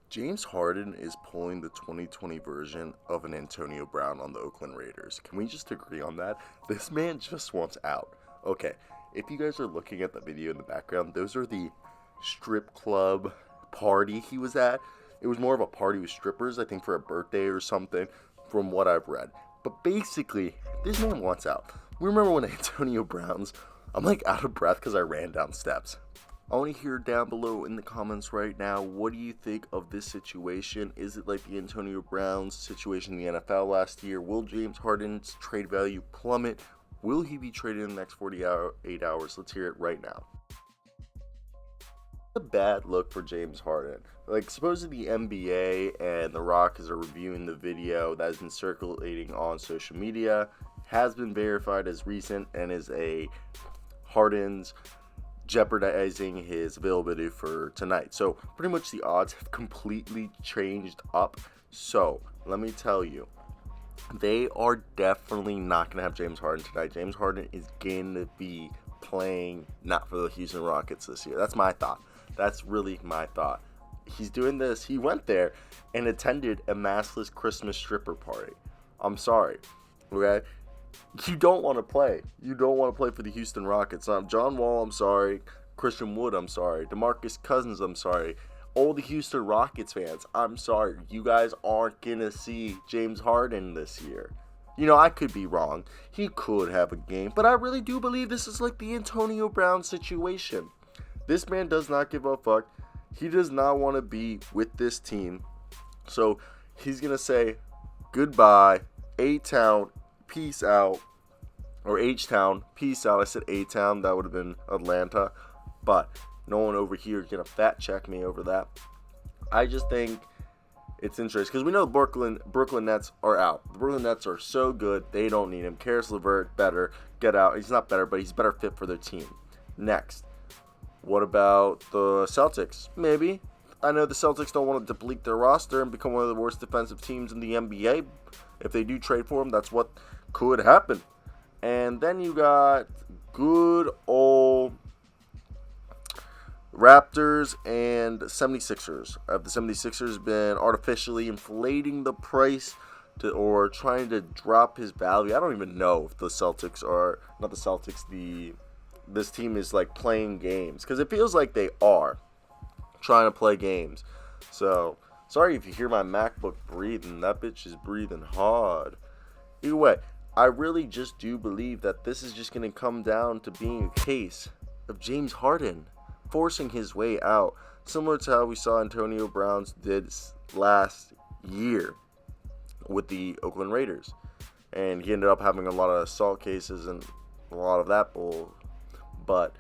James Harden is pulling the 2020 version of an Antonio Brown on the Oakland Raiders. Can we just agree on that? This man just wants out. Okay, if you guys are looking at the video in the background, those are the strip club party he was at. It was more of a party with strippers, I think for a birthday or something, from what I've read. But basically, this man wants out. We remember when Antonio Brown's, I'm like out of breath because I ran down steps. I want to hear down below in the comments right now, what do you think of this situation? Is it like the Antonio Brown's situation in the NFL last year? Will James Harden's trade value plummet? Will he be traded in the next 48 hours? Let's hear it right now. A bad look for James Harden. Like, supposedly the NBA and The Rockets are reviewing the video that has been circulating on social media, has been verified as recent, and is a Harden's jeopardizing his availability for tonight. So pretty much the odds have completely changed up. So let me tell you, they are definitely not going to have James Harden tonight. James Harden is going to be playing not for the Houston Rockets this year. That's my thought. That's really my thought. He's doing this. He went there and attended a massless Christmas stripper party. I'm sorry. Okay? You don't want to play. You don't want to play for the Houston Rockets. John Wall, I'm sorry. Christian Wood, I'm sorry. DeMarcus Cousins, I'm sorry. All the Houston Rockets fans, I'm sorry. You guys aren't going to see James Harden this year. You know, I could be wrong. He could have a game. But I really do believe this is like the Antonio Brown situation. This man does not give a fuck. He does not want to be with this team. So he's going to say goodbye, A-Town. Peace out. Or H-Town. Peace out. I said A-Town. That would have been Atlanta. But no one over here is going to fact check me over that. I just think it's interesting. Because we know Brooklyn Nets are out. The Brooklyn Nets are so good. They don't need him. Karis LeVert, better. Get out. He's not better, but he's better fit for their team. Next. What about the Celtics? Maybe. I know the Celtics don't want to deplete their roster and become one of the worst defensive teams in the NBA. If they do trade for him, that's what could happen. And then you got good old Raptors and 76ers. Have the 76ers been artificially inflating the price or trying to drop his value? I don't even know if the Celtics are, not the Celtics, this team is like playing games. Because it feels like they are trying to play games. So, sorry if you hear my MacBook breathing. That bitch is breathing hard. Either way, I really just do believe that this is just going to come down to being a case of James Harden forcing his way out. Similar to how we saw Antonio Brown's did last year with the Oakland Raiders. And he ended up having a lot of assault cases and a lot of that bull. But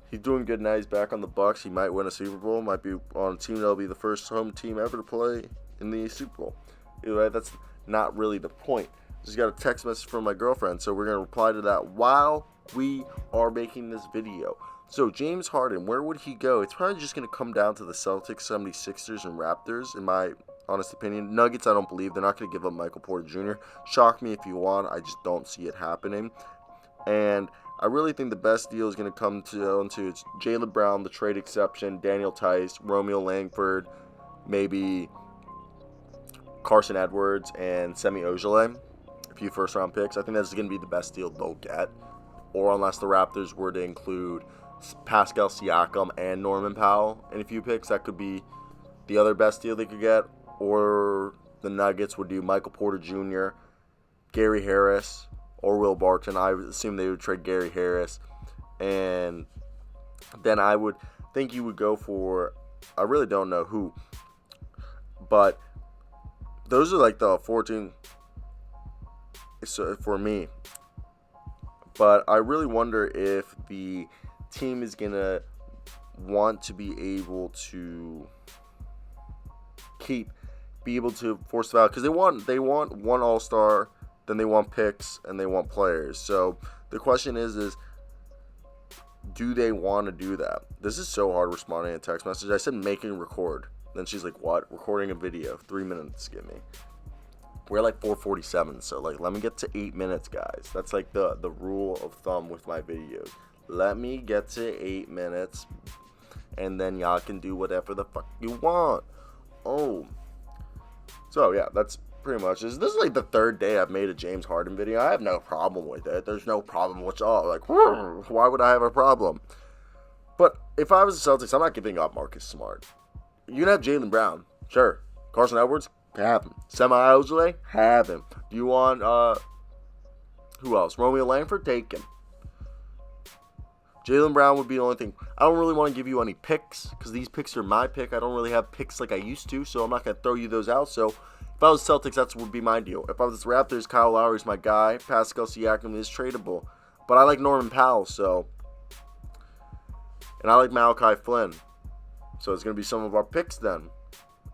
he's doing good now. He's back on the Bucks. He might win a Super Bowl. Might be on a team that'll be the first home team ever to play in the Super Bowl. Anyway, that's not really the point. Just got a text message from my girlfriend, so we're going to reply to that while we are making this video. So, James Harden, where would he go? It's probably just going to come down to the Celtics, 76ers, and Raptors, in my honest opinion. Nuggets, I don't believe. They're not going to give up Michael Porter Jr. Shock me if you want. I just don't see it happening. And I really think the best deal is going to come down to it's Jaylen Brown, the trade exception, Daniel Tice, Romeo Langford, maybe Carson Edwards, and Semi Ojeleye. A few first-round picks. I think that's going to be the best deal they'll get. Or unless the Raptors were to include Pascal Siakam and Norman Powell in a few picks, that could be the other best deal they could get. Or the Nuggets would do Michael Porter Jr., Gary Harris, or Will Barton. I would assume they would trade Gary Harris. And then I would think you would go for, I really don't know who. But those are like the 14 for me. But I really wonder if the team is going to want to be able to be able to force the out. Because they want one all-star, then they want picks, and they want players. So the question is do they want to do that? This is so hard responding to a text message. I said making record. Then she's like, what? Recording a video. 3 minutes, give me. We're like 4:47, so like let me get to 8 minutes, guys. That's like the rule of thumb with my videos. Let me get to 8 minutes, and then y'all can do whatever the fuck you want. Oh, so yeah, that's pretty much this. This is like the third day I've made a James Harden video. I have no problem with it. There's no problem whatsoever. Like, why would I have a problem? But if I was the Celtics, I'm not giving up Marcus Smart. You can have Jaylen Brown, sure. Carson Edwards, have him. Semi Ojeleye, have him. Do you want who else? Romeo Langford, take him. Jaylen Brown would be the only thing. I don't really want to give you any picks because these picks are my pick. I don't really have picks like I used to, so I'm not going to throw you those out. So if I was Celtics, that would be my deal. If I was Raptors, Kyle Lowry's my guy. Pascal Siakam is tradable. But I like Norman Powell, so. And I like Malachi Flynn. So it's going to be some of our picks then.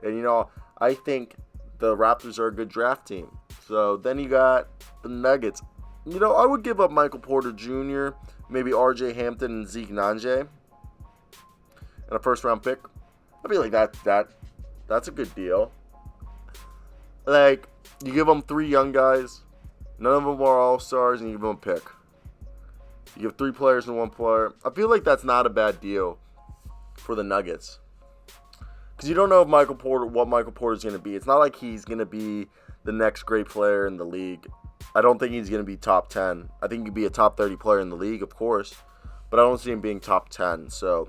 And, you know, I think the Raptors are a good draft team. So then you got the Nuggets. You know, I would give up Michael Porter Jr., maybe R.J. Hampton and Zeke Nnaji, and a first-round pick. I feel like that's a good deal. Like, you give them 3 young guys, none of them are all-stars, and you give them a pick. You give 3 players and 1 player. I feel like that's not a bad deal for the Nuggets. Because you don't know if what Michael Porter's going to be. It's not like he's going to be the next great player in the league. I don't think he's going to be top 10. I think he could be a top 30 player in the league, of course. But I don't see him being top 10. So,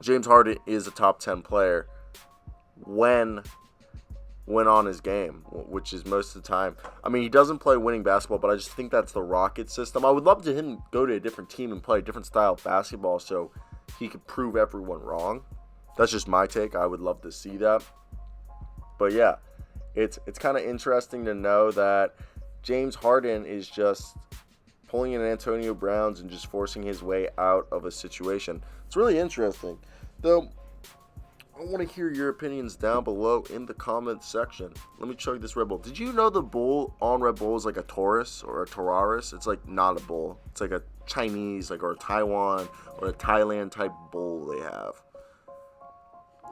James Harden is a top 10 player when on his game, which is most of the time. I mean, he doesn't play winning basketball, but I just think that's the Rocket system. I would love to him go to a different team and play a different style of basketball so he could prove everyone wrong. That's just my take. I would love to see that. But yeah, it's kind of interesting to know that James Harden is just pulling in Antonio Browns and just forcing his way out of a situation. It's really interesting. Though, I want to hear your opinions down below in the comments section. Let me chug this Red Bull. Did you know the bull on Red Bull is like a Taurus or a Taurus? It's like not a bull. It's like a Chinese, like, or a Taiwan or a Thailand type bull they have.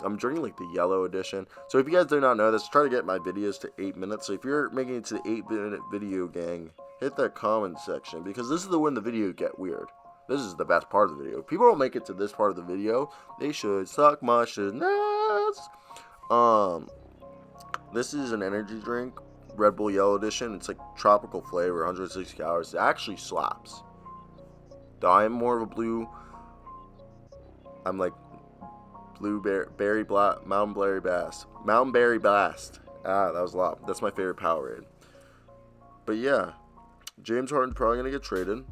I'm drinking like the yellow edition. So if you guys do not know this, try to get my videos to 8 minutes. So if you're making it to the 8-minute video gang, hit that comment section because this is when the video get weird. This is the best part of the video. If people don't make it to this part of the video, they should suck my shit nuts. This is an energy drink, Red Bull Yellow Edition. It's like tropical flavor, 160 calories. It actually slaps. Though I am more of a blue. I'm like blueberry black, Mountain Berry Blast. Ah, that was a lot. That's my favorite Powerade. But yeah, James Harden's probably gonna get traded.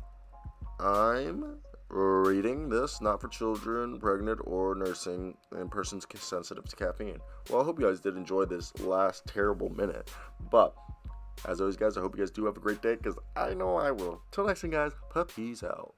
I'm reading this not for children, pregnant, or nursing, and persons sensitive to caffeine. Well, I hope you guys did enjoy this last terrible minute. But as always, guys, I hope you guys do have a great day because I know I will. Till next time, guys. Peace out.